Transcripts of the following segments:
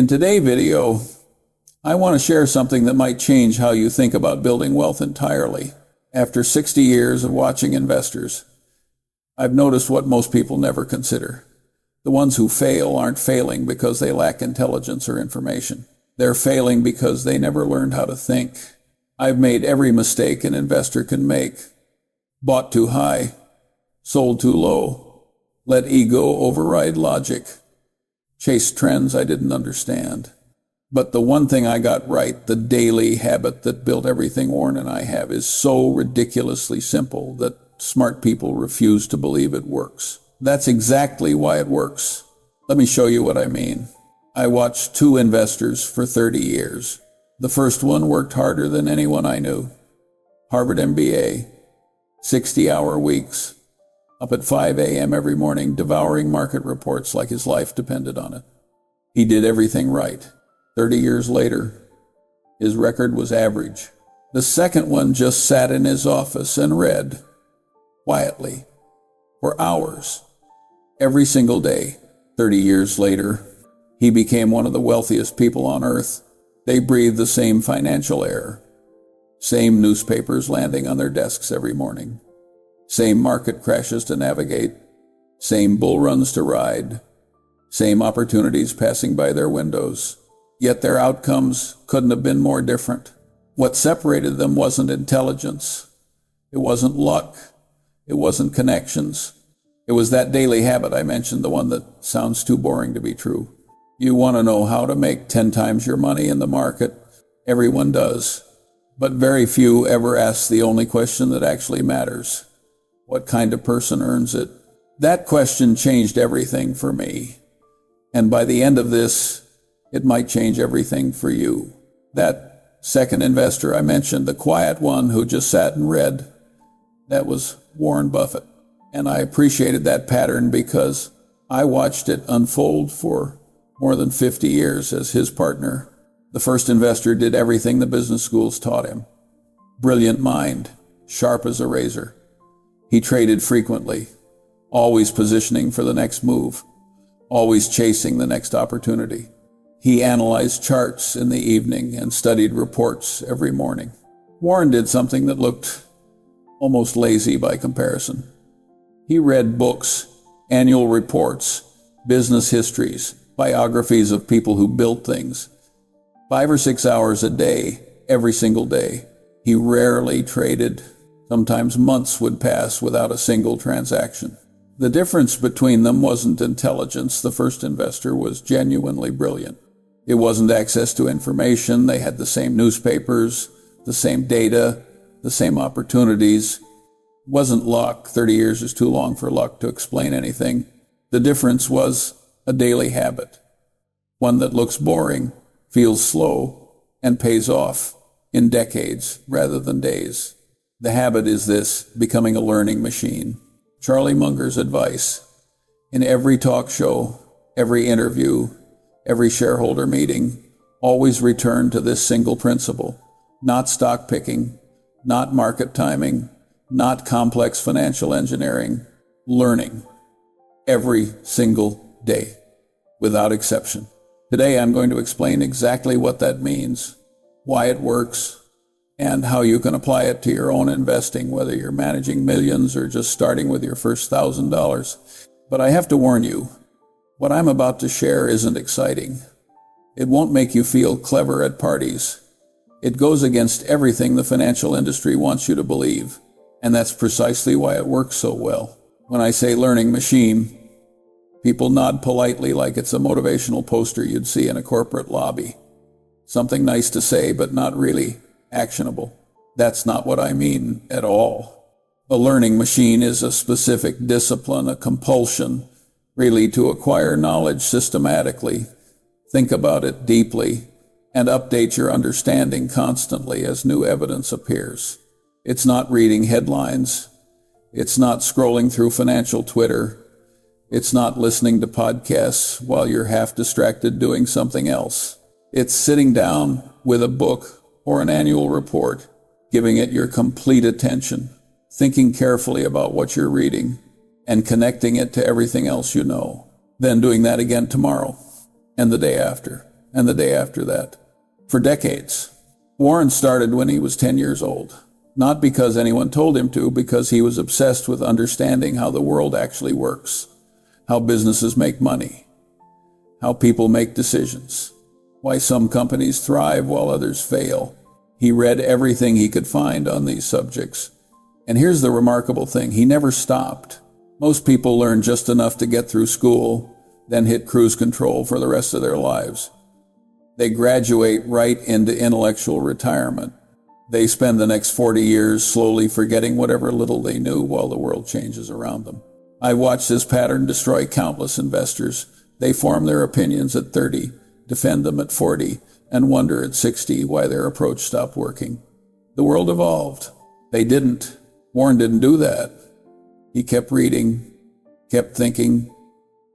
In today's video, I want to share something that might change how you think about building wealth entirely. After 60 years of watching investors, I've noticed what most people never consider. The ones who fail aren't failing because they lack intelligence or information. They're failing because they never learned how to think. I've made every mistake an investor can make. Bought too high, sold too low, let ego override logic, chased trends I didn't understand. But the one thing I got right, the daily habit that built everything Warren and I have, is so ridiculously simple that smart people refuse to believe it works. That's exactly why it works. Let me show you what I mean. I watched two investors for 30 years. The first one worked harder than anyone I knew. Harvard MBA, 60-hour weeks, up at 5 a.m. every morning, devouring market reports like his life depended on it. He did everything right. 30 years later, his record was average. The second one just sat in his office and read, quietly, for hours, every single day. 30 years later, he became one of the wealthiest people on earth. They breathe the same financial air, same newspapers landing on their desks every morning, same market crashes to navigate, same bull runs to ride, same opportunities passing by their windows. Yet their outcomes couldn't have been more different. What separated them wasn't intelligence. It wasn't luck. It wasn't connections. It was that daily habit I mentioned, the one that sounds too boring to be true. You want to know how to make 10 times your money in the market? Everyone does. But very few ever ask the only question that actually matters. What kind of person earns it? That question changed everything for me. And by the end of this, it might change everything for you. That second investor I mentioned, the quiet one who just sat and read, that was Warren Buffett. And I appreciated that pattern because I watched it unfold for more than 50 years as his partner. The first investor did everything the business schools taught him. Brilliant mind, sharp as a razor. He traded frequently, always positioning for the next move, always chasing the next opportunity. He analyzed charts in the evening and studied reports every morning. Warren did something that looked almost lazy by comparison. He read books, annual reports, business histories, biographies of people who built things. 5 or 6 hours a day, every single day. He rarely traded. Sometimes months would pass without a single transaction. The difference between them wasn't intelligence. The first investor was genuinely brilliant. It wasn't access to information. They had the same newspapers, the same data, the same opportunities. It wasn't luck. 30 years is too long for luck to explain anything. The difference was a daily habit, one that looks boring, feels slow, and pays off in decades rather than days. The habit is this: becoming a learning machine. Charlie Munger's advice: in every talk show, every interview, every shareholder meeting, always return to this single principle: not stock picking, not market timing, not complex financial engineering, learning every single day, without exception. Today I'm going to explain exactly what that means, why it works, and how you can apply it to your own investing, whether you're managing millions or just starting with your first $1,000. But I have to warn you, what I'm about to share isn't exciting. It won't make you feel clever at parties. It goes against everything the financial industry wants you to believe, and that's precisely why it works so well. When I say learning machine, people nod politely like it's a motivational poster you'd see in a corporate lobby. Something nice to say, but not really actionable. That's not what I mean at all. A learning machine is a specific discipline, a compulsion, really, to acquire knowledge systematically, think about it deeply, and update your understanding constantly as new evidence appears. It's not reading headlines. It's not scrolling through financial Twitter. It's not listening to podcasts while you're half distracted doing something else. It's sitting down with a book or an annual report, giving it your complete attention, thinking carefully about what you're reading, and connecting it to everything else you know. Then doing that again tomorrow and the day after. and the day after that. For decades. Warren started when he was 10 years old. Not because anyone told him to, because he was obsessed with understanding how the world actually works, how businesses make money, how people make decisions, why some companies thrive while others fail. He read everything he could find on these subjects. And here's the remarkable thing, he never stopped. Most people learn just enough to get through school, then hit cruise control for the rest of their lives. They graduate right into intellectual retirement. They spend the next 40 years slowly forgetting whatever little they knew while the world changes around them. I watched this pattern destroy countless investors. They form their opinions at 30, defend them at 40, and wonder at 60 why their approach stopped working. The world evolved. They didn't. Warren didn't do that. He kept reading, kept thinking,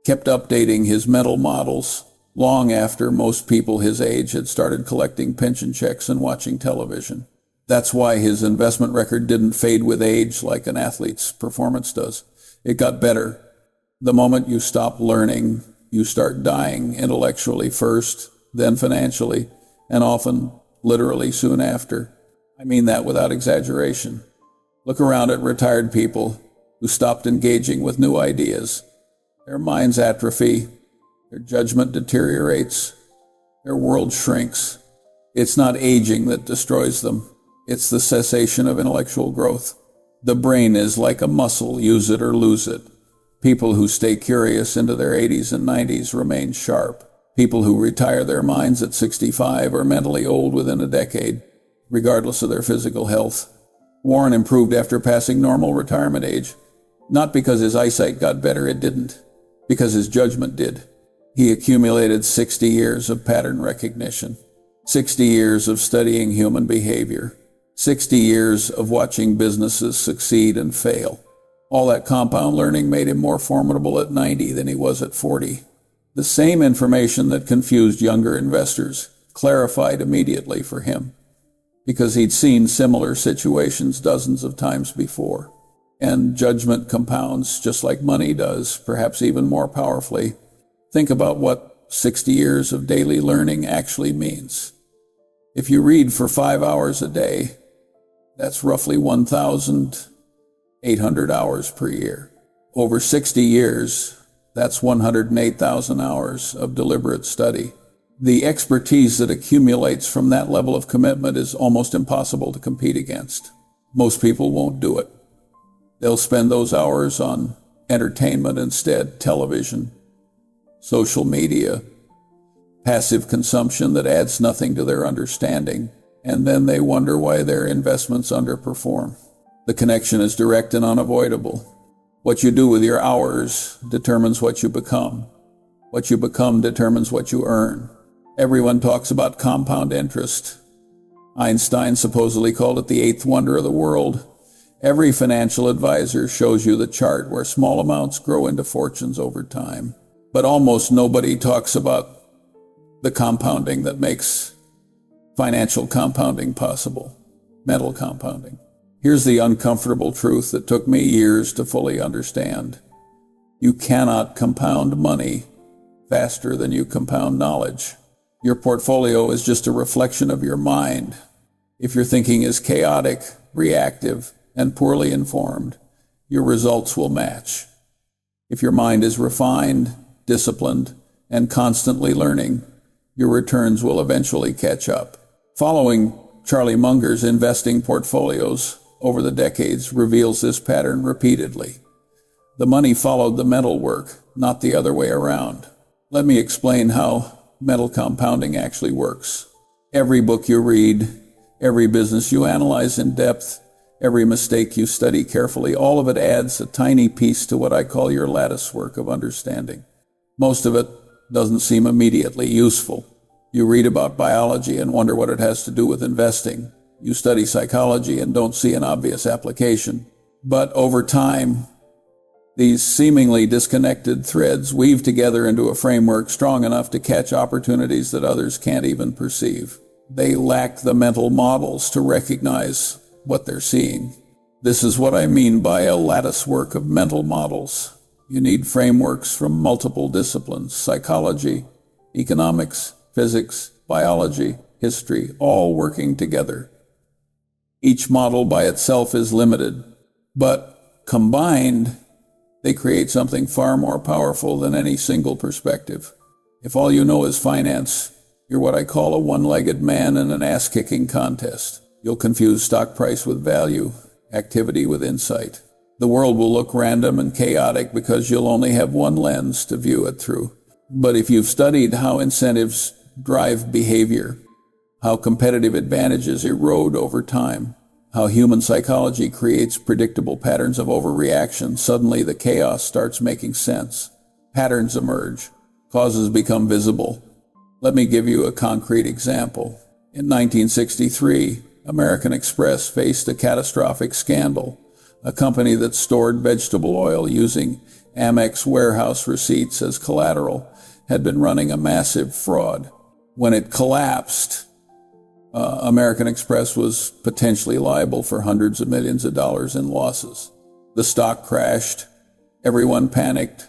kept updating his mental models long after most people his age had started collecting pension checks and watching television. That's why his investment record didn't fade with age like an athlete's performance does. It got better. The moment you stop learning, you start dying intellectually first, then financially, and often literally soon after. I mean that without exaggeration. Look around at retired people who stopped engaging with new ideas. Their minds atrophy, their judgment deteriorates, their world shrinks. It's not aging that destroys them. It's the cessation of intellectual growth. The brain is like a muscle, use it or lose it. People who stay curious into their 80s and 90s remain sharp. People who retire their minds at 65 are mentally old within a decade, regardless of their physical health. Warren improved after passing normal retirement age. Not because his eyesight got better, it didn't. Because his judgment did. He accumulated 60 years of pattern recognition, 60 years of studying human behavior, 60 years of watching businesses succeed and fail. All that compound learning made him more formidable at 90 than he was at 40. The same information that confused younger investors clarified immediately for him, because he'd seen similar situations dozens of times before. And judgment compounds just like money does, perhaps even more powerfully. Think about what 60 years of daily learning actually means. If you read for 5 hours a day, that's roughly 1,800 hours per year. Over 60 years, that's 108,000 hours of deliberate study. The expertise that accumulates from that level of commitment is almost impossible to compete against. Most people won't do it. They'll spend those hours on entertainment instead, television, social media, passive consumption that adds nothing to their understanding, and then they wonder why their investments underperform. The connection is direct and unavoidable. What you do with your hours determines what you become. What you become determines what you earn. Everyone talks about compound interest. Einstein supposedly called it the eighth wonder of the world. Every financial advisor shows you the chart where small amounts grow into fortunes over time. But almost nobody talks about the compounding that makes financial compounding possible, mental compounding. Here's the uncomfortable truth that took me years to fully understand. You cannot compound money faster than you compound knowledge. Your portfolio is just a reflection of your mind. If your thinking is chaotic, reactive, and poorly informed, your results will match. If your mind is refined, disciplined, and constantly learning, your returns will eventually catch up. Following Charlie Munger's investing portfolios over the decades reveals this pattern repeatedly. The money followed the mental work, not the other way around. Let me explain how mental compounding actually works. Every book you read, every business you analyze in depth, every mistake you study carefully, all of it adds a tiny piece to what I call your lattice work of understanding. Most of it doesn't seem immediately useful. You read about biology and wonder what it has to do with investing. You study psychology and don't see an obvious application. But over time, these seemingly disconnected threads weave together into a framework strong enough to catch opportunities that others can't even perceive. They lack the mental models to recognize what they're seeing. This is what I mean by a lattice work of mental models. You need frameworks from multiple disciplines: psychology, economics, physics, biology, history, all working together. Each model by itself is limited, but combined, they create something far more powerful than any single perspective. If all you know is finance, you're what I call a one-legged man in an ass-kicking contest. You'll confuse stock price with value, activity with insight. The world will look random and chaotic because you'll only have one lens to view it through. But if you've studied how incentives drive behavior, how competitive advantages erode over time, how human psychology creates predictable patterns of overreaction, suddenly the chaos starts making sense. Patterns emerge. Causes become visible. Let me give you a concrete example. In 1963, American Express faced a catastrophic scandal. A company that stored vegetable oil using Amex warehouse receipts as collateral had been running a massive fraud. When it collapsed, American Express was potentially liable for hundreds of millions of dollars in losses. The stock crashed. Everyone panicked.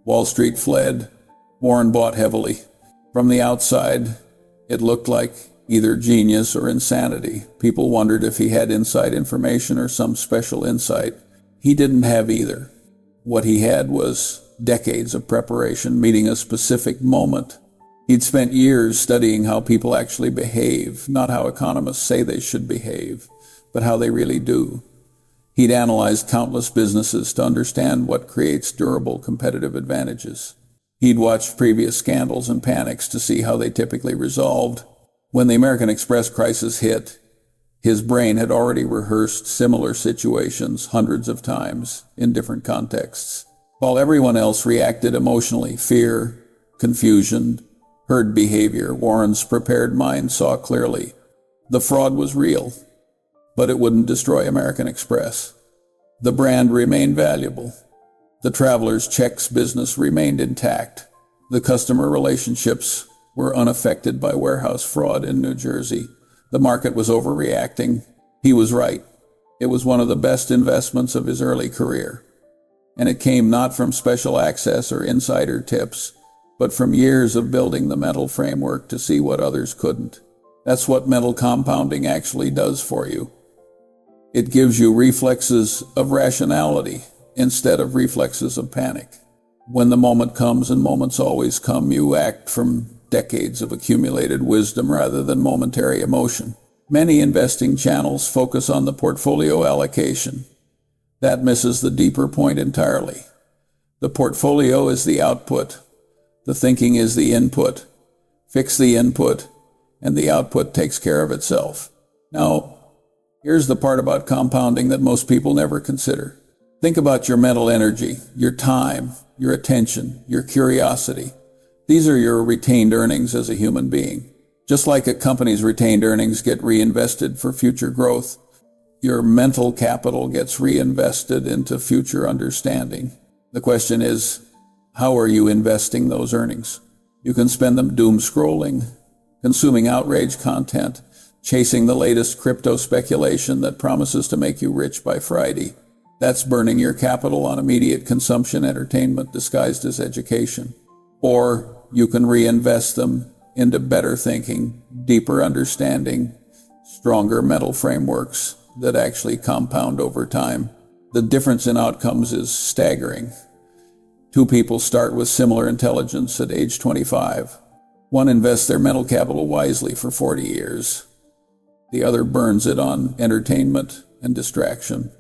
Wall Street fled. Warren bought heavily. From the outside, it looked like either genius or insanity. People wondered if he had inside information or some special insight. He didn't have either. What he had was decades of preparation meeting a specific moment. He'd spent years studying how people actually behave, not how economists say they should behave, but how they really do. He'd analyzed countless businesses to understand what creates durable competitive advantages. He'd watched previous scandals and panics to see how they typically resolved. When the American Express crisis hit, his brain had already rehearsed similar situations hundreds of times in different contexts. While everyone else reacted emotionally, fear, confusion, herd behavior, Warren's prepared mind saw clearly. The fraud was real, but it wouldn't destroy American Express. The brand remained valuable. The traveler's checks business remained intact. The customer relationships were unaffected by warehouse fraud in New Jersey. The market was overreacting. He was right. It was one of the best investments of his early career. And it came not from special access or insider tips, but from years of building the mental framework to see what others couldn't. That's what mental compounding actually does for you. It gives you reflexes of rationality instead of reflexes of panic. When the moment comes, and moments always come, you act from decades of accumulated wisdom rather than momentary emotion. Many investing channels focus on the portfolio allocation. That misses the deeper point entirely. The portfolio is the output. The thinking is the input. Fix the input, and the output takes care of itself. Now, here's the part about compounding that most people never consider. Think about your mental energy, your time, your attention, your curiosity. These are your retained earnings as a human being. Just like a company's retained earnings get reinvested for future growth, your mental capital gets reinvested into future understanding. The question is, how are you investing those earnings? You can spend them doom scrolling, consuming outrage content, chasing the latest crypto speculation that promises to make you rich by Friday. That's burning your capital on immediate consumption entertainment disguised as education. Or you can reinvest them into better thinking, deeper understanding, stronger mental frameworks that actually compound over time. The difference in outcomes is staggering. Two people start with similar intelligence at age 25. One invests their mental capital wisely for 40 years. The other burns it on entertainment and distraction.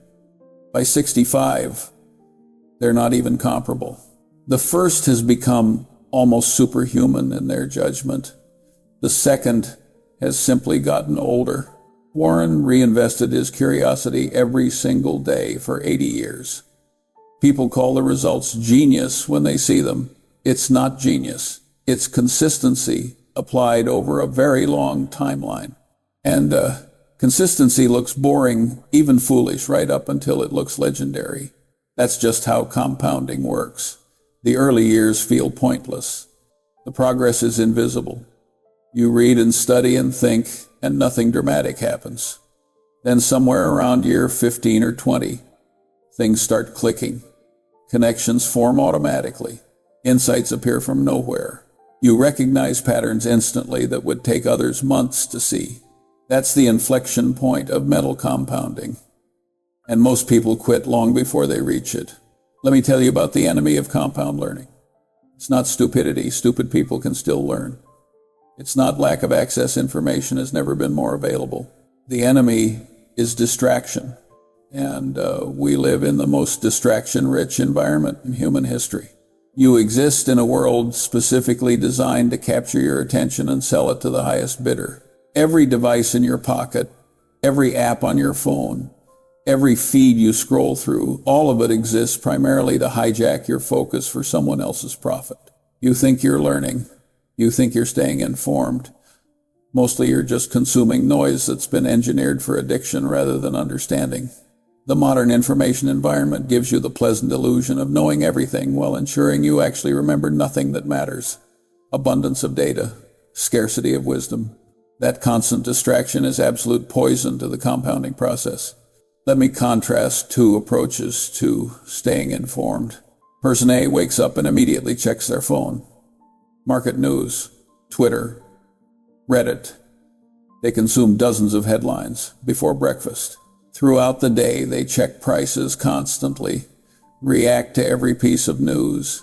By 65, they're not even comparable. The first has become almost superhuman in their judgment. The second has simply gotten older. Warren reinvested his curiosity every single day for 80 years. People call the results genius when they see them. It's not genius. It's consistency applied over a very long timeline. And consistency looks boring, even foolish, right up until it looks legendary. That's just how compounding works. The early years feel pointless. The progress is invisible. You read and study and think, and nothing dramatic happens. Then somewhere around year 15 or 20, things start clicking. Connections form automatically. Insights appear from nowhere. You recognize patterns instantly that would take others months to see. That's the inflection point of mental compounding. And most people quit long before they reach it. Let me tell you about the enemy of compound learning. It's not stupidity. Stupid people can still learn. It's not lack of access. Information has never been more available. The enemy is distraction. And we live in the most distraction-rich environment in human history. You exist in a world specifically designed to capture your attention and sell it to the highest bidder. Every device in your pocket, every app on your phone, every feed you scroll through, all of it exists primarily to hijack your focus for someone else's profit. You think you're learning. You think you're staying informed. Mostly you're just consuming noise that's been engineered for addiction rather than understanding. The modern information environment gives you the pleasant illusion of knowing everything while ensuring you actually remember nothing that matters. Abundance of data, scarcity of wisdom. That constant distraction is absolute poison to the compounding process. Let me contrast two approaches to staying informed. Person A wakes up and immediately checks their phone. Market news, Twitter, Reddit. They consume dozens of headlines before breakfast. Throughout the day, they check prices constantly, react to every piece of news,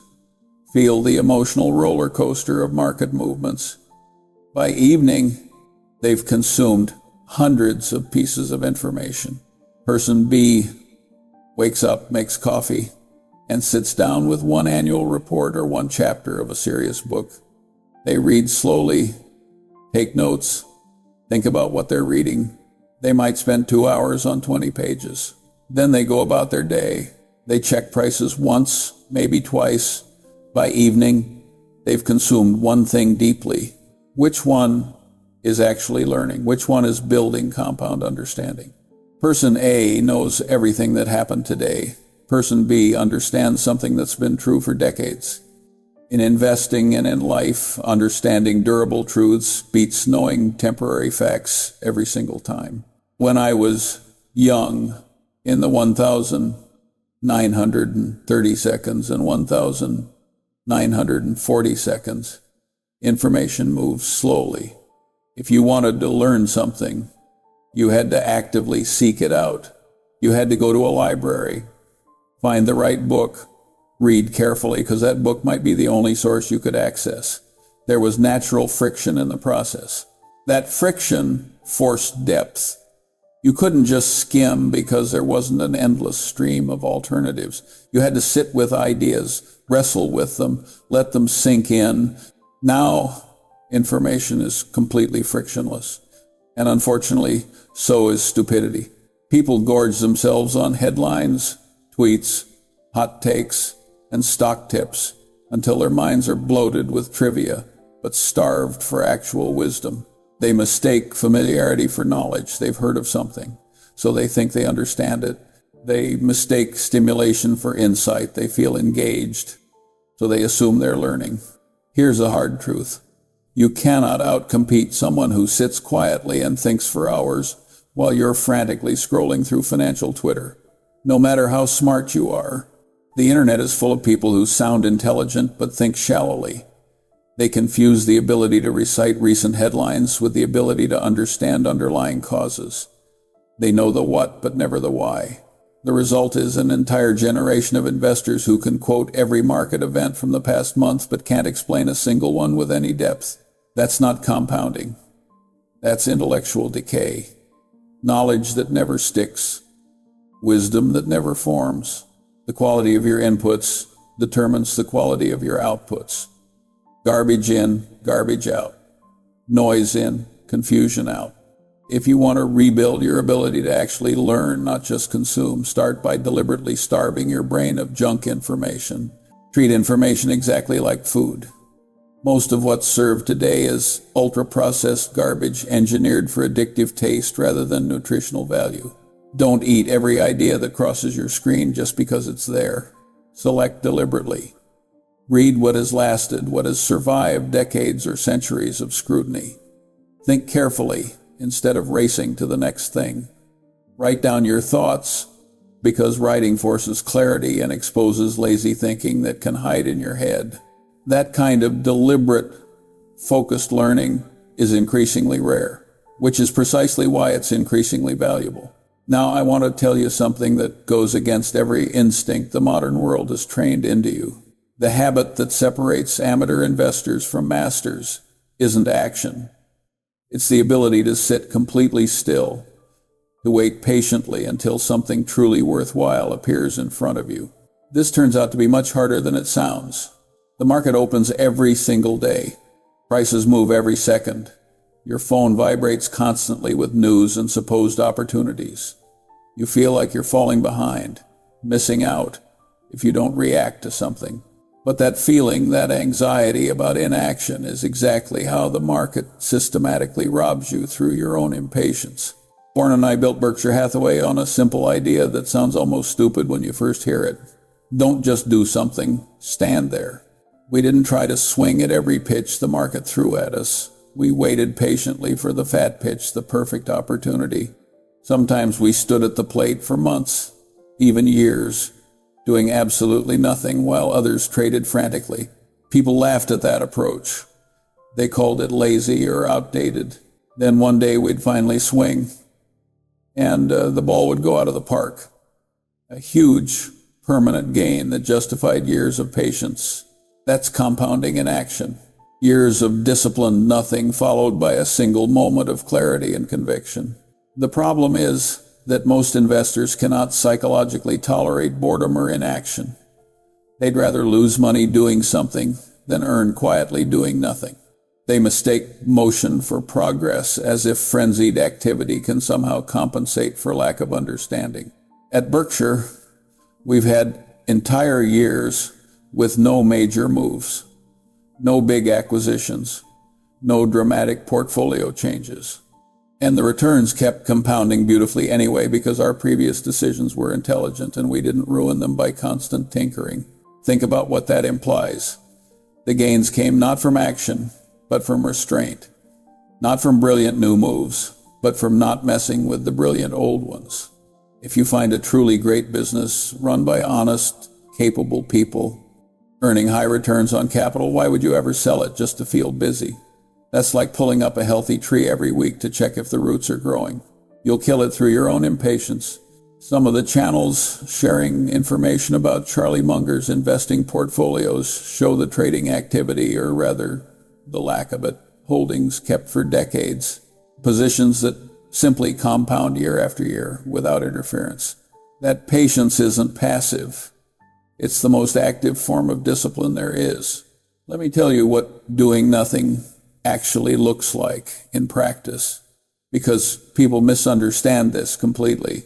feel the emotional roller coaster of market movements. By evening, they've consumed hundreds of pieces of information. Person B wakes up, makes coffee, and sits down with one annual report or one chapter of a serious book. They read slowly, take notes, think about what they're reading. They might spend 2 hours on 20 pages. Then they go about their day. They check prices once, maybe twice. By evening, they've consumed one thing deeply. Which one is actually learning? Which one is building compound understanding? Person A knows everything that happened today. Person B understands something that's been true for decades. In investing and in life, understanding durable truths beats knowing temporary facts every single time. When I was young, in the 1,930 seconds and 1,940 seconds, information moves slowly. If you wanted to learn something, you had to actively seek it out. You had to go to a library, find the right book, read carefully, because that book might be the only source you could access. There was natural friction in the process. That friction forced depth. You couldn't just skim because there wasn't an endless stream of alternatives. You had to sit with ideas, wrestle with them, let them sink in. Now, information is completely frictionless. And unfortunately, so is stupidity. People gorge themselves on headlines, tweets, hot takes, and stock tips until their minds are bloated with trivia, but starved for actual wisdom. They mistake familiarity for knowledge. They've heard of something, so they think they understand it. They mistake stimulation for insight. They feel engaged, so they assume they're learning. Here's the hard truth. You cannot outcompete someone who sits quietly and thinks for hours while you're frantically scrolling through financial Twitter. No matter how smart you are, the internet is full of people who sound intelligent but think shallowly. They confuse the ability to recite recent headlines with the ability to understand underlying causes. They know the what, but never the why. The result is an entire generation of investors who can quote every market event from the past month, but can't explain a single one with any depth. That's not compounding. That's intellectual decay. Knowledge that never sticks. Wisdom that never forms. The quality of your inputs determines the quality of your outputs. Garbage in, garbage out. Noise in, confusion out. If you want to rebuild your ability to actually learn, not just consume, start by deliberately starving your brain of junk information. Treat information exactly like food. Most of what's served today is ultra-processed garbage engineered for addictive taste rather than nutritional value. Don't eat every idea that crosses your screen just because it's there. Select deliberately. Read what has lasted, what has survived decades or centuries of scrutiny. Think carefully instead of racing to the next thing. Write down your thoughts, because writing forces clarity and exposes lazy thinking that can hide in your head. That kind of deliberate focused learning is increasingly rare, which is precisely why it's increasingly valuable. Now, I want to tell you something that goes against every instinct the modern world has trained into you. The habit that separates amateur investors from masters isn't action. It's the ability to sit completely still, to wait patiently until something truly worthwhile appears in front of you. This turns out to be much harder than it sounds. The market opens every single day. Prices move every second. Your phone vibrates constantly with news and supposed opportunities. You feel like you're falling behind, missing out, if you don't react to something. But that feeling, that anxiety about inaction is exactly how the market systematically robs you through your own impatience. Warren and I built Berkshire Hathaway on a simple idea that sounds almost stupid when you first hear it. Don't just do something, stand there. We didn't try to swing at every pitch the market threw at us. We waited patiently for the fat pitch, the perfect opportunity. Sometimes we stood at the plate for months, even years, doing absolutely nothing while others traded frantically. People laughed at that approach. They called it lazy or outdated. Then one day we'd finally swing, and the ball would go out of the park. A huge, permanent gain that justified years of patience. That's compounding in action. Years of disciplined nothing followed by a single moment of clarity and conviction. The problem is that most investors cannot psychologically tolerate boredom or inaction. They'd rather lose money doing something than earn quietly doing nothing. They mistake motion for progress, as if frenzied activity can somehow compensate for lack of understanding. At Berkshire, we've had entire years with no major moves, no big acquisitions, no dramatic portfolio changes. And the returns kept compounding beautifully anyway because our previous decisions were intelligent and we didn't ruin them by constant tinkering. Think about what that implies. The gains came not from action, but from restraint. Not from brilliant new moves, but from not messing with the brilliant old ones. If you find a truly great business run by honest, capable people, earning high returns on capital, why would you ever sell it just to feel busy? That's like pulling up a healthy tree every week to check if the roots are growing. You'll kill it through your own impatience. Some of the channels sharing information about Charlie Munger's investing portfolios show the trading activity, or rather, the lack of it, holdings kept for decades, positions that simply compound year after year without interference. That patience isn't passive. It's the most active form of discipline there is. Let me tell you what doing nothing actually looks like in practice, because people misunderstand this completely.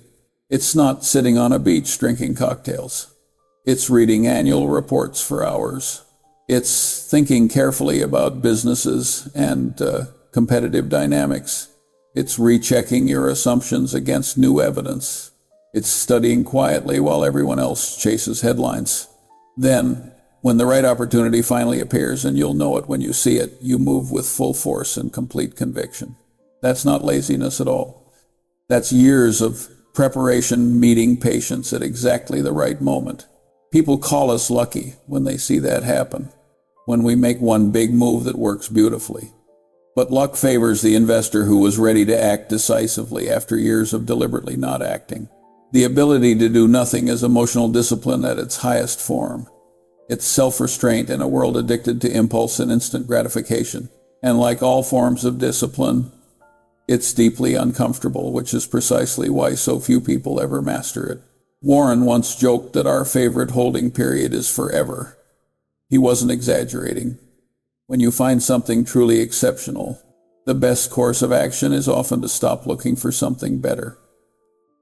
It's not sitting on a beach drinking cocktails. It's reading annual reports for hours. It's thinking carefully about businesses and competitive dynamics. It's rechecking your assumptions against new evidence. It's studying quietly while everyone else chases headlines. Then, when the right opportunity finally appears, and you'll know it when you see it, you move with full force and complete conviction. That's not laziness at all. That's years of preparation meeting patience at exactly the right moment. People call us lucky when they see that happen, when we make one big move that works beautifully. But luck favors the investor who was ready to act decisively after years of deliberately not acting. The ability to do nothing is emotional discipline at its highest form. It's self-restraint in a world addicted to impulse and instant gratification. And like all forms of discipline, it's deeply uncomfortable, which is precisely why so few people ever master it. Warren once joked that our favorite holding period is forever. He wasn't exaggerating. When you find something truly exceptional, the best course of action is often to stop looking for something better.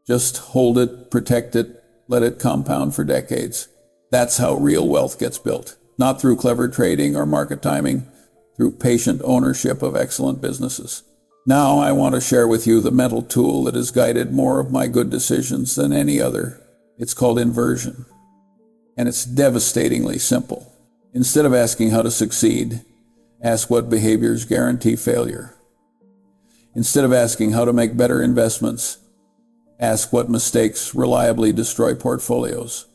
Just hold it, protect it, let it compound for decades. That's how real wealth gets built. Not through clever trading or market timing, through patient ownership of excellent businesses. Now I want to share with you the mental tool that has guided more of my good decisions than any other. It's called inversion. And it's devastatingly simple. Instead of asking how to succeed, ask what behaviors guarantee failure. Instead of asking how to make better investments, ask what mistakes reliably destroy portfolios.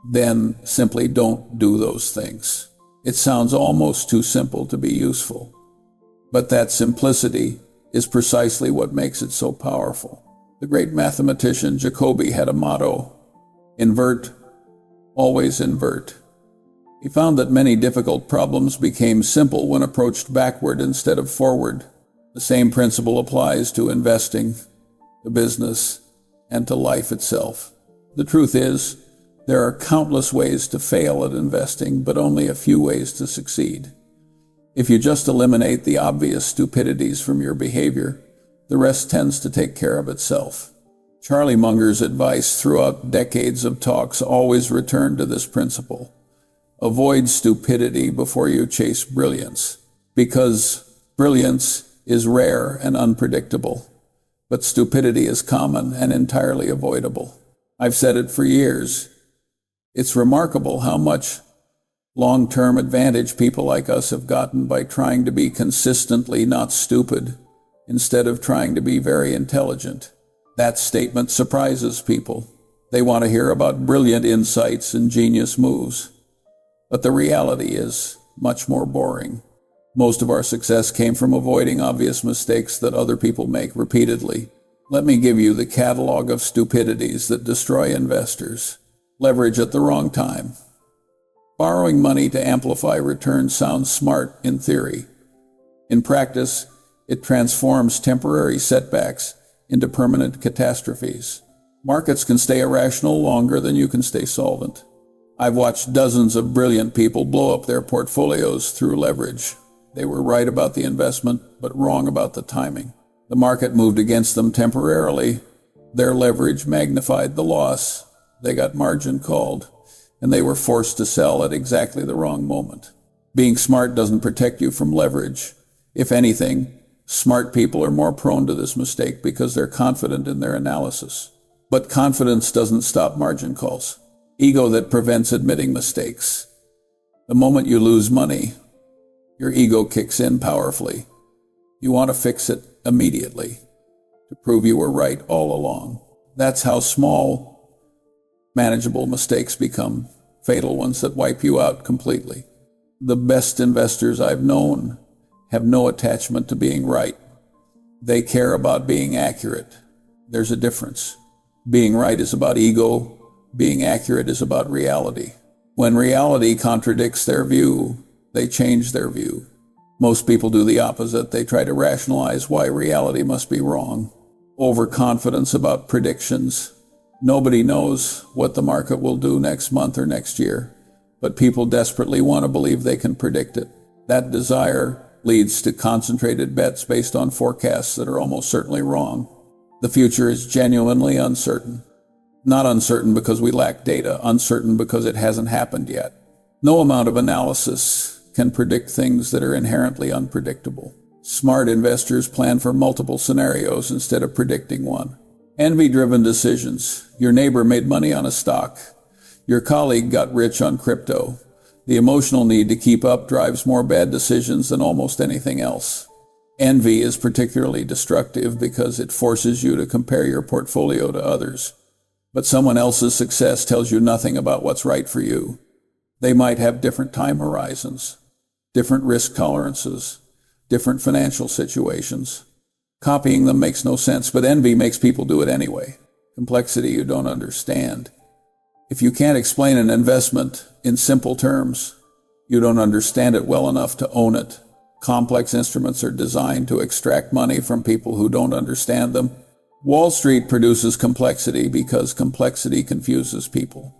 Then simply don't do those things. It sounds almost too simple to be useful. But that simplicity is precisely what makes it so powerful. The great mathematician Jacobi had a motto: invert, always invert. He found that many difficult problems became simple when approached backward instead of forward. The same principle applies to investing, to business, and to life itself. The truth is, there are countless ways to fail at investing, but only a few ways to succeed. If you just eliminate the obvious stupidities from your behavior, the rest tends to take care of itself. Charlie Munger's advice throughout decades of talks always returned to this principle: avoid stupidity before you chase brilliance, because brilliance is rare and unpredictable, but stupidity is common and entirely avoidable. I've said it for years. It's remarkable how much long-term advantage people like us have gotten by trying to be consistently not stupid instead of trying to be very intelligent. That statement surprises people. They want to hear about brilliant insights and genius moves. But the reality is much more boring. Most of our success came from avoiding obvious mistakes that other people make repeatedly. Let me give you the catalog of stupidities that destroy investors. Leverage at the wrong time. Borrowing money to amplify returns sounds smart in theory. In practice, it transforms temporary setbacks into permanent catastrophes. Markets can stay irrational longer than you can stay solvent. I've watched dozens of brilliant people blow up their portfolios through leverage. They were right about the investment, but wrong about the timing. The market moved against them temporarily. Their leverage magnified the loss. They got margin called, and they were forced to sell at exactly the wrong moment. Being smart doesn't protect you from leverage. If anything, smart people are more prone to this mistake because they're confident in their analysis. But confidence doesn't stop margin calls. Ego that prevents admitting mistakes. The moment you lose money, your ego kicks in powerfully. You want to fix it immediately to prove you were right all along. That's how small, manageable mistakes become fatal ones that wipe you out completely. The best investors I've known have no attachment to being right. They care about being accurate. There's a difference. Being right is about ego. Being accurate is about reality. When reality contradicts their view, they change their view. Most people do the opposite. They try to rationalize why reality must be wrong. Overconfidence about predictions. Nobody knows what the market will do next month or next year, but people desperately want to believe they can predict it. That desire leads to concentrated bets based on forecasts that are almost certainly wrong. The future is genuinely uncertain. Not uncertain because we lack data, uncertain because it hasn't happened yet. No amount of analysis can predict things that are inherently unpredictable. Smart investors plan for multiple scenarios instead of predicting one. Envy-driven decisions. Your neighbor made money on a stock. Your colleague got rich on crypto. The emotional need to keep up drives more bad decisions than almost anything else. Envy is particularly destructive because it forces you to compare your portfolio to others. But someone else's success tells you nothing about what's right for you. They might have different time horizons, different risk tolerances, different financial situations. Copying them makes no sense, but envy makes people do it anyway. Complexity you don't understand. If you can't explain an investment in simple terms, you don't understand it well enough to own it. Complex instruments are designed to extract money from people who don't understand them. Wall Street produces complexity because complexity confuses people,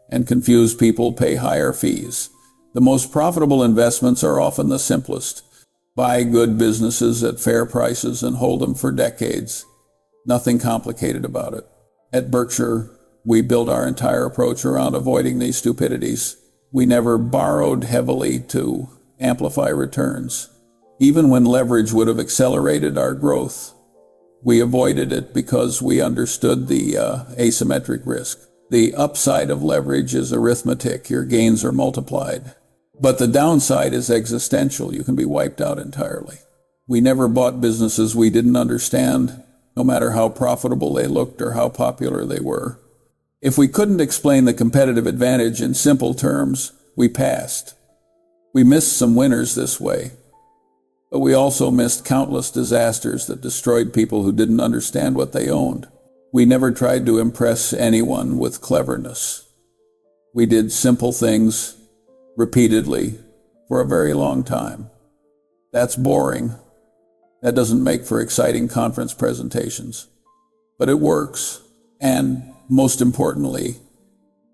and confused people pay higher fees. The most profitable investments are often the simplest. Buy good businesses at fair prices and hold them for decades. Nothing complicated about it. At Berkshire, we built our entire approach around avoiding these stupidities. We never borrowed heavily to amplify returns. Even when leverage would have accelerated our growth, we avoided it because we understood the asymmetric risk. The upside of leverage is arithmetic. Your gains are multiplied. But the downside is existential. You can be wiped out entirely. We never bought businesses we didn't understand, no matter how profitable they looked or how popular they were. If we couldn't explain the competitive advantage in simple terms, we passed. We missed some winners this way. But we also missed countless disasters that destroyed people who didn't understand what they owned. We never tried to impress anyone with cleverness. We did simple things repeatedly for a very long time. That's boring. That doesn't make for exciting conference presentations. But it works. And most importantly,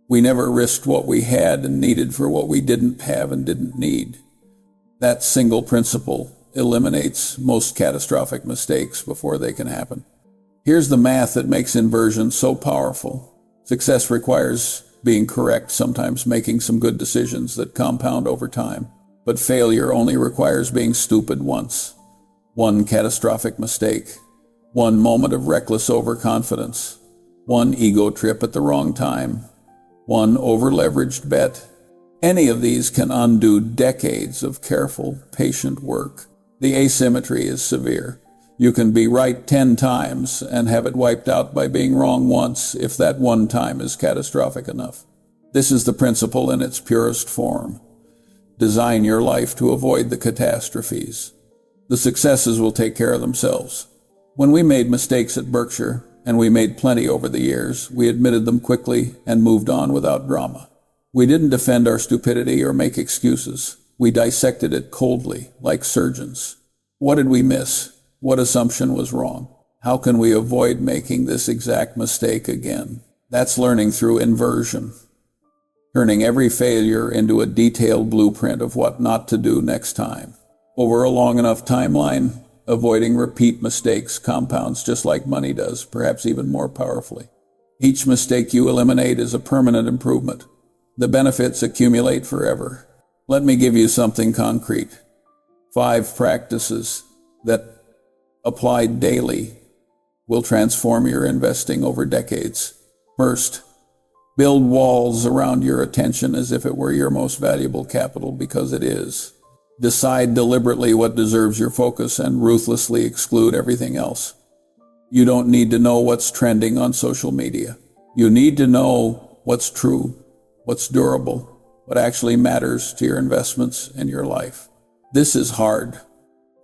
we never risked what we had and needed for what we didn't have and didn't need. That single principle eliminates most catastrophic mistakes before they can happen. Here's the math that makes inversion so powerful. Success requires being correct, sometimes making some good decisions that compound over time. But failure only requires being stupid once. One catastrophic mistake, one moment of reckless overconfidence, one ego trip at the wrong time, one over-leveraged bet. Any of these can undo decades of careful, patient work. The asymmetry is severe. You can be right 10 times and have it wiped out by being wrong once if that one time is catastrophic enough. This is the principle in its purest form. Design your life to avoid the catastrophes. The successes will take care of themselves. When we made mistakes at Berkshire, and we made plenty over the years, we admitted them quickly and moved on without drama. We didn't defend our stupidity or make excuses. We dissected it coldly, like surgeons. What did we miss? What assumption was wrong? How can we avoid making this exact mistake again? That's learning through inversion, turning every failure into a detailed blueprint of what not to do next time. Over a long enough timeline, avoiding repeat mistakes compounds just like money does, perhaps even more powerfully. Each mistake you eliminate is a permanent improvement. The benefits accumulate forever. Let me give you something concrete. 5 practices that, applied daily, will transform your investing over decades. First, build walls around your attention as if it were your most valuable capital, because it is. Decide deliberately what deserves your focus and ruthlessly exclude everything else. You don't need to know what's trending on social media. You need to know what's true, what's durable, what actually matters to your investments and your life. This is hard.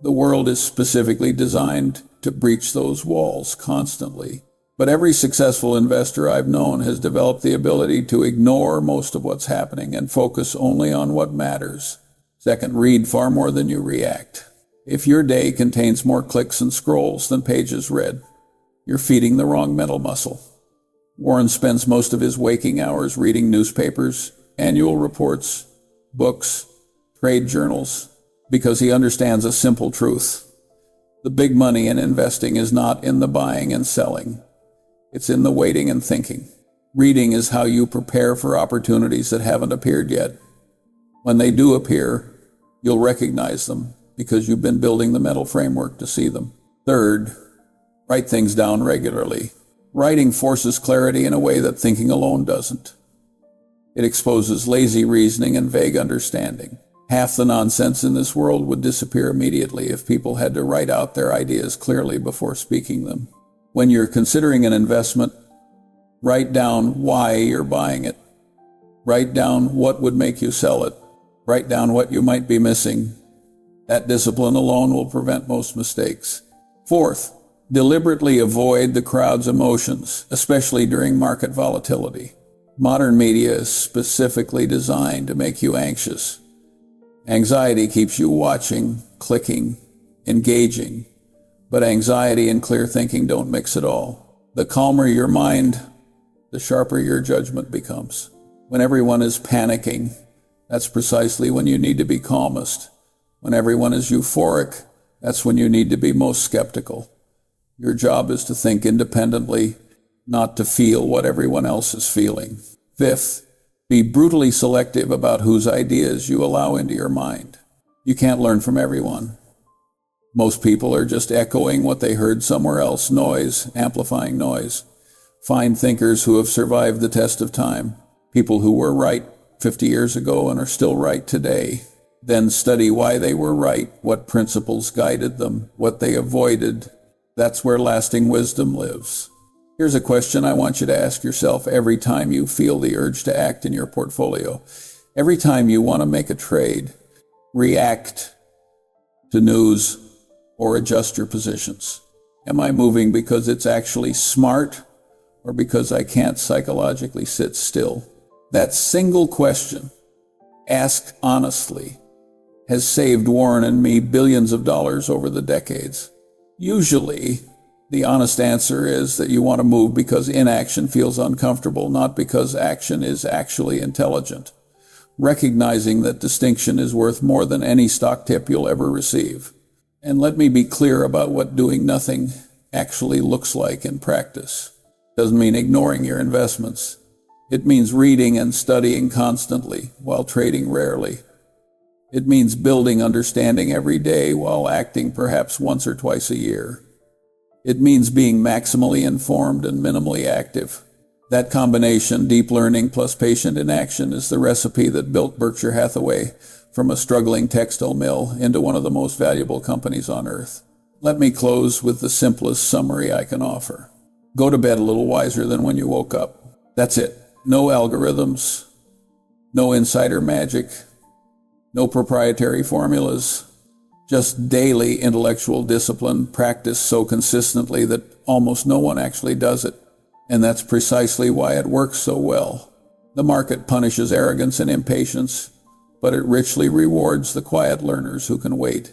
The world is specifically designed to breach those walls constantly. But every successful investor I've known has developed the ability to ignore most of what's happening and focus only on what matters. Second, read far more than you react. If your day contains more clicks and scrolls than pages read, you're feeding the wrong mental muscle. Warren spends most of his waking hours reading newspapers, annual reports, books, trade journals, because he understands a simple truth. The big money in investing is not in the buying and selling. It's in the waiting and thinking. Reading is how you prepare for opportunities that haven't appeared yet. When they do appear, you'll recognize them because you've been building the mental framework to see them. Third, write things down regularly. Writing forces clarity in a way that thinking alone doesn't. It exposes lazy reasoning and vague understanding. Half the nonsense in this world would disappear immediately if people had to write out their ideas clearly before speaking them. When you're considering an investment, write down why you're buying it. Write down what would make you sell it. Write down what you might be missing. That discipline alone will prevent most mistakes. Fourth, deliberately avoid the crowd's emotions, especially during market volatility. Modern media is specifically designed to make you anxious. Anxiety keeps you watching, clicking, engaging, but anxiety and clear thinking don't mix at all. The calmer your mind, the sharper your judgment becomes. When everyone is panicking, that's precisely when you need to be calmest. When everyone is euphoric, that's when you need to be most skeptical. Your job is to think independently, not to feel what everyone else is feeling. Fifth, be brutally selective about whose ideas you allow into your mind. You can't learn from everyone. Most people are just echoing what they heard somewhere else, noise, amplifying noise. Find thinkers who have survived the test of time, people who were right 50 years ago and are still right today. Then study why they were right, what principles guided them, what they avoided. That's where lasting wisdom lives. Here's a question I want you to ask yourself every time you feel the urge to act in your portfolio. Every time you want to make a trade, react to news, or adjust your positions? Am I moving because it's actually smart or because I can't psychologically sit still? That single question, asked honestly, has saved Warren and me billions of dollars over the decades. Usually, the honest answer is that you want to move because inaction feels uncomfortable, not because action is actually intelligent. Recognizing that distinction is worth more than any stock tip you'll ever receive. And let me be clear about what doing nothing actually looks like in practice. Doesn't mean ignoring your investments. It means reading and studying constantly while trading rarely. It means building understanding every day while acting perhaps once or twice a year. It means being maximally informed and minimally active. That combination, deep learning plus patient inaction, is the recipe that built Berkshire Hathaway from a struggling textile mill into one of the most valuable companies on earth. Let me close with the simplest summary I can offer. Go to bed a little wiser than when you woke up. That's it. No algorithms, no insider magic, no proprietary formulas, just daily intellectual discipline practiced so consistently that almost no one actually does it. And that's precisely why it works so well. The market punishes arrogance and impatience, but it richly rewards the quiet learners who can wait.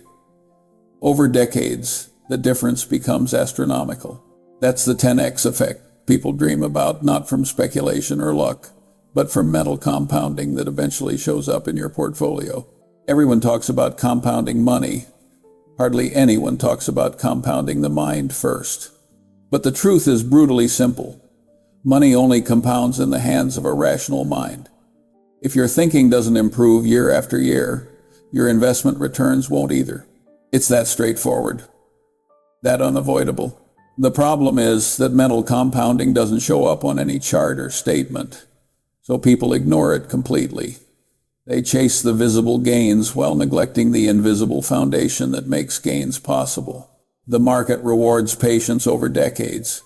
Over decades, the difference becomes astronomical. That's the 10x effect people dream about, not from speculation or luck, but from mental compounding that eventually shows up in your portfolio. Everyone talks about compounding money. Hardly anyone talks about compounding the mind first. But the truth is brutally simple. Money only compounds in the hands of a rational mind. If your thinking doesn't improve year after year, your investment returns won't either. It's that straightforward, that unavoidable. The problem is that mental compounding doesn't show up on any chart or statement, so people ignore it completely. They chase the visible gains while neglecting the invisible foundation that makes gains possible. The market rewards patience over decades,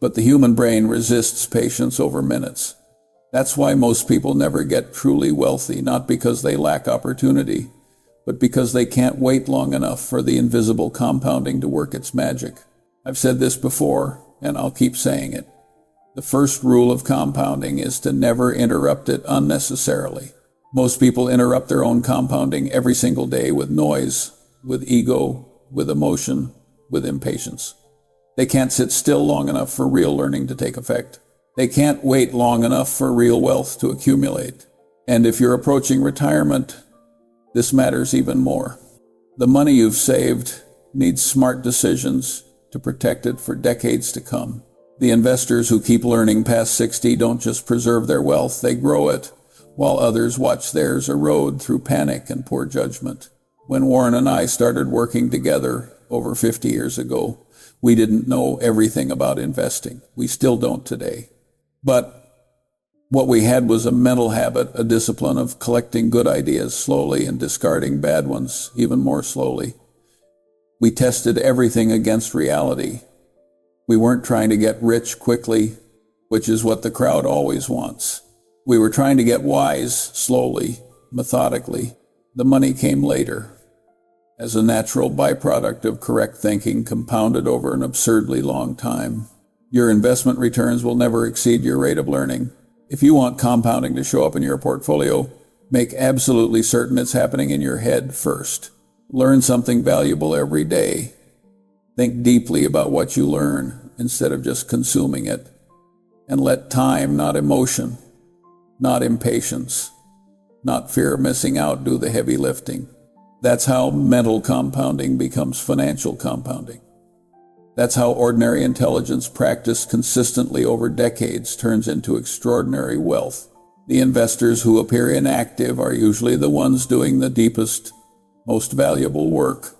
but the human brain resists patience over minutes. That's why most people never get truly wealthy, not because they lack opportunity, but because they can't wait long enough for the invisible compounding to work its magic. I've said this before, and I'll keep saying it. The first rule of compounding is to never interrupt it unnecessarily. Most people interrupt their own compounding every single day with noise, with ego, with emotion, with impatience. They can't sit still long enough for real learning to take effect. They can't wait long enough for real wealth to accumulate. And if you're approaching retirement, this matters even more. The money you've saved needs smart decisions to protect it for decades to come. The investors who keep learning past 60 don't just preserve their wealth, they grow it, while others watch theirs erode through panic and poor judgment. When Warren and I started working together over 50 years ago, we didn't know everything about investing. We still don't today. But what we had was a mental habit, a discipline of collecting good ideas slowly and discarding bad ones even more slowly. We tested everything against reality. We weren't trying to get rich quickly, which is what the crowd always wants. We were trying to get wise slowly, methodically. The money came later, as a natural byproduct of correct thinking compounded over an absurdly long time. Your investment returns will never exceed your rate of learning. If you want compounding to show up in your portfolio, make absolutely certain it's happening in your head first. Learn something valuable every day. Think deeply about what you learn instead of just consuming it. And let time, not emotion, not impatience, not fear of missing out do the heavy lifting. That's how mental compounding becomes financial compounding. That's how ordinary intelligence practiced consistently over decades turns into extraordinary wealth. The investors who appear inactive are usually the ones doing the deepest, most valuable work.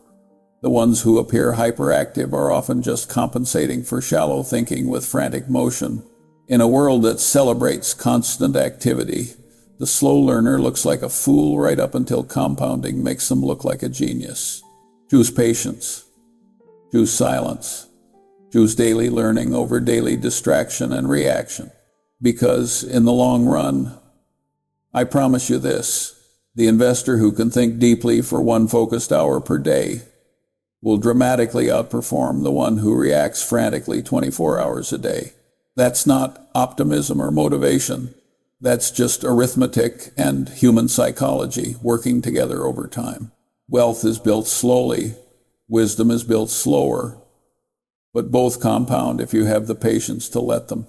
The ones who appear hyperactive are often just compensating for shallow thinking with frantic motion. In a world that celebrates constant activity, the slow learner looks like a fool right up until compounding makes them look like a genius. Choose patience. Choose silence. Choose daily learning over daily distraction and reaction. Because in the long run, I promise you this, The investor who can think deeply for one focused hour per day will dramatically outperform the one who reacts frantically 24 hours a day. That's not optimism or motivation. That's just arithmetic and human psychology working together over time. Wealth is built slowly. Wisdom is built slower. But both compound if you have the patience to let them.